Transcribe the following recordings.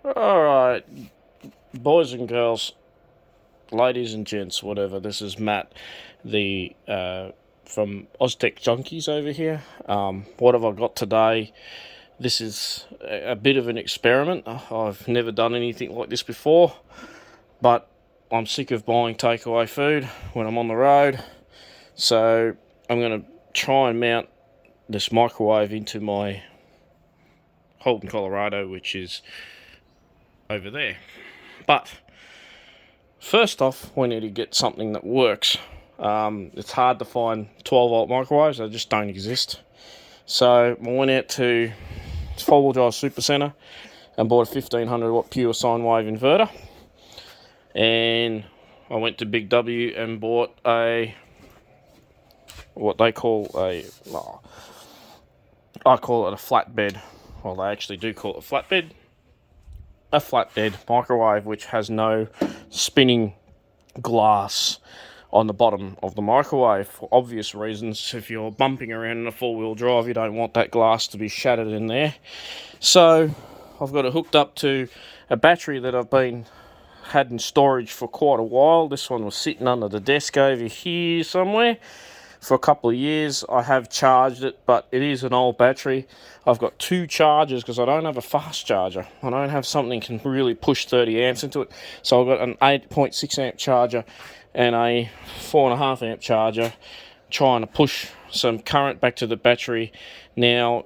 Alright, boys and girls, ladies and gents, whatever, this is Matt, the from Oztech Junkies over here. What have I got today? This is a bit of an experiment. I've never done anything like this before, but I'm sick of buying takeaway food when I'm on the road, so I'm going to try and mount this microwave into my Holden, Colorado, which is over there. But first off, we need to get something that works. It's hard to find 12-volt microwaves, they just don't exist. So I went out to 4-wheel drive super centre and bought a 1500 watt pure sine wave inverter. And I went to Big W and bought what they call I call it a flatbed. Well, they actually do call it a flatbed. A flatbed microwave which has no spinning glass on the bottom of the microwave for obvious reasons. If you're bumping around in a 4-wheel drive, you don't want that glass to be shattered in there. So I've got it hooked up to a battery that I've had in storage for quite a while. This one was sitting under the desk over here somewhere for a couple of years. I have charged it, but it is an old battery. I've got two chargers because I don't have a fast charger. I don't have something that can really push 30 amps into it. So I've got an 8.6 amp charger and a 4.5 amp charger trying to push some current back to the battery. Now,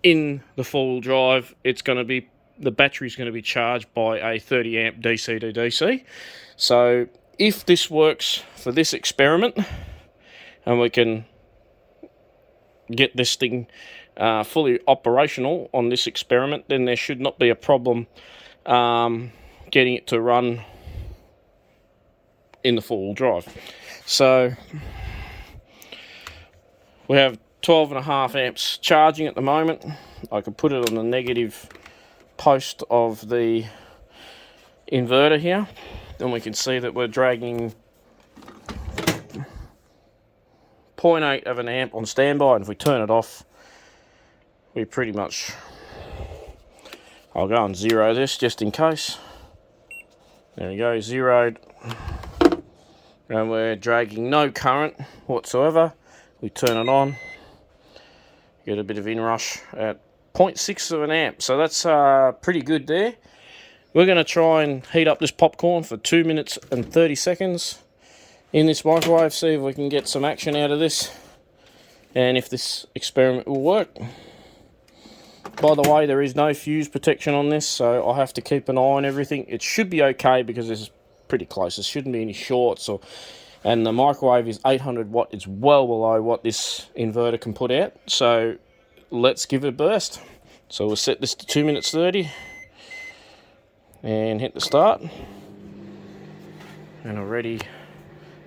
in the 4-wheel drive, the battery's going to be charged by a 30 amp DC to DC. So if this works for this experiment and we can get this thing fully operational on this experiment, then there should not be a problem getting it to run in the 4-wheel drive. So we have 12.5 amps charging at the moment. I could put it on the negative post of the inverter here. Then we can see that we're dragging 0.8 of an amp on standby, and if we turn it off, we pretty much... I'll go and zero this just in case. There we go, zeroed. And we're dragging no current whatsoever. We turn it on, get a bit of inrush at 0.6 of an amp. So that's pretty good there. We're going to try and heat up this popcorn for 2 minutes and 30 seconds in this microwave, see if we can get some action out of this and if this experiment will work. By the way, there is no fuse protection on this, so I'll have to keep an eye on everything. It should be okay because it's pretty close. There shouldn't be any shorts, and the microwave is 800 watt. It's well below what this inverter can put out. So let's give it a burst. So we'll set this to 2 minutes 30 and hit the start. And already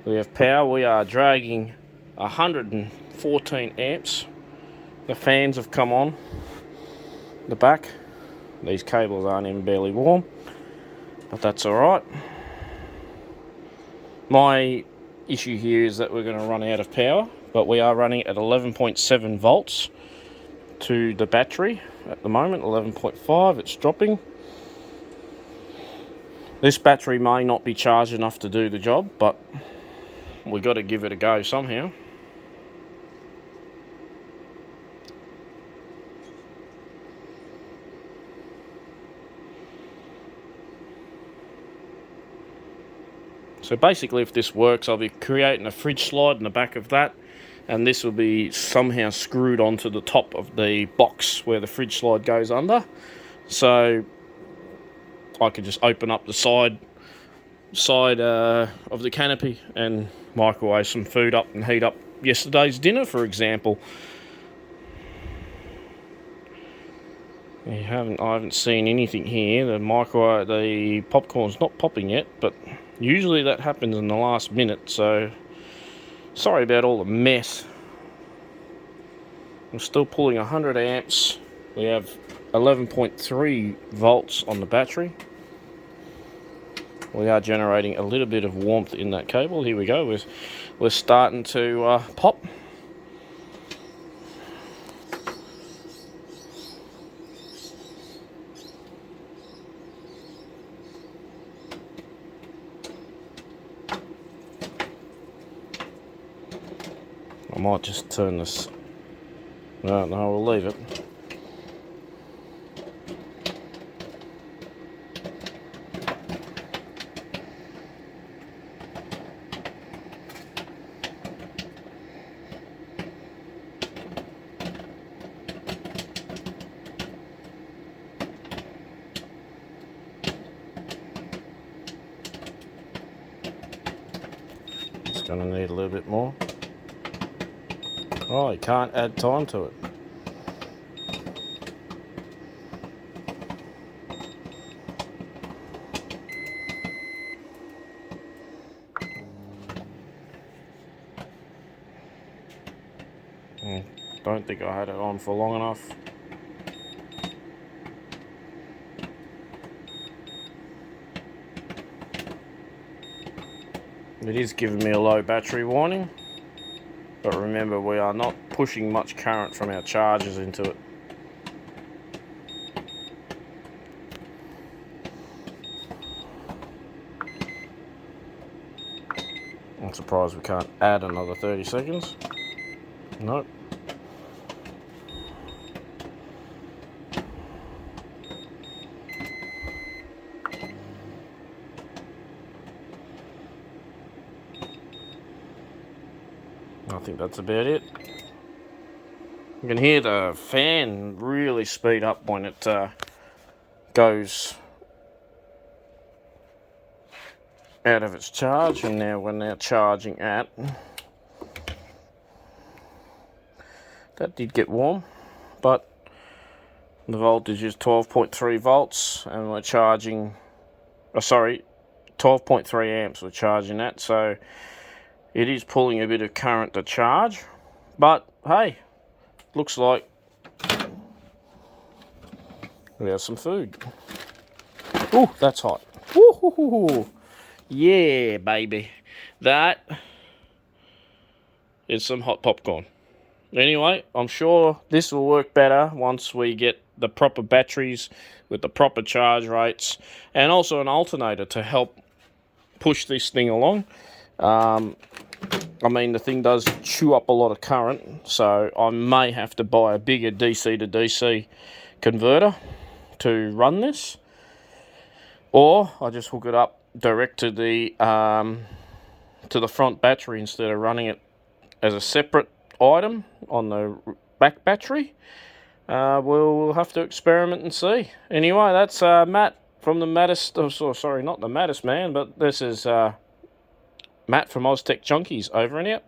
we have power. We are dragging 114 amps. The fans have come on the back. These cables aren't even barely warm, but that's alright. My issue here is that we're going to run out of power, but we are running at 11.7 volts to the battery at the moment. 11.5, it's dropping. This battery may not be charged enough to do the job, but we've got to give it a go somehow. So basically, if this works, I'll be creating a fridge slide in the back of that, and this will be somehow screwed onto the top of the box where the fridge slide goes under. So I could just open up the side of the canopy and microwave some food up and heat up yesterday's dinner, for example. I haven't seen anything here. The popcorn's not popping yet, but usually that happens in the last minute, so sorry about all the mess. I'm still pulling 100 amps. We have 11.3 volts on the battery. We are generating a little bit of warmth in that cable. Here we go. We're starting to pop. might just turn this. No, we'll leave it. It's going to need a little bit more. Oh, you can't add time to it. Don't think I had it on for long enough. It is giving me a low battery warning, but remember, we are not pushing much current from our chargers into it. I'm surprised we can't add another 30 seconds. Nope. I think that's about it. You can hear the fan really speed up when it goes out of its charge, and now we're now charging at, that did get warm, but the voltage is 12.3 volts and we're charging, 12.3 amps we're charging at, so it is pulling a bit of current to charge, but hey, looks like we have some food. Ooh, that's hot. Woo-hoo-hoo-hoo. Yeah, baby. That is some hot popcorn. Anyway, I'm sure this will work better once we get the proper batteries with the proper charge rates, and also an alternator to help push this thing along. I mean, the thing does chew up a lot of current, so I may have to buy a bigger DC to DC converter to run this, or I just hook it up direct to the front battery instead of running it as a separate item on the back battery. We'll have to experiment and see. Anyway, that's Matt from the Maddest, sorry, not the Maddest Man, but this is Matt from Oztech Junkies, over and out.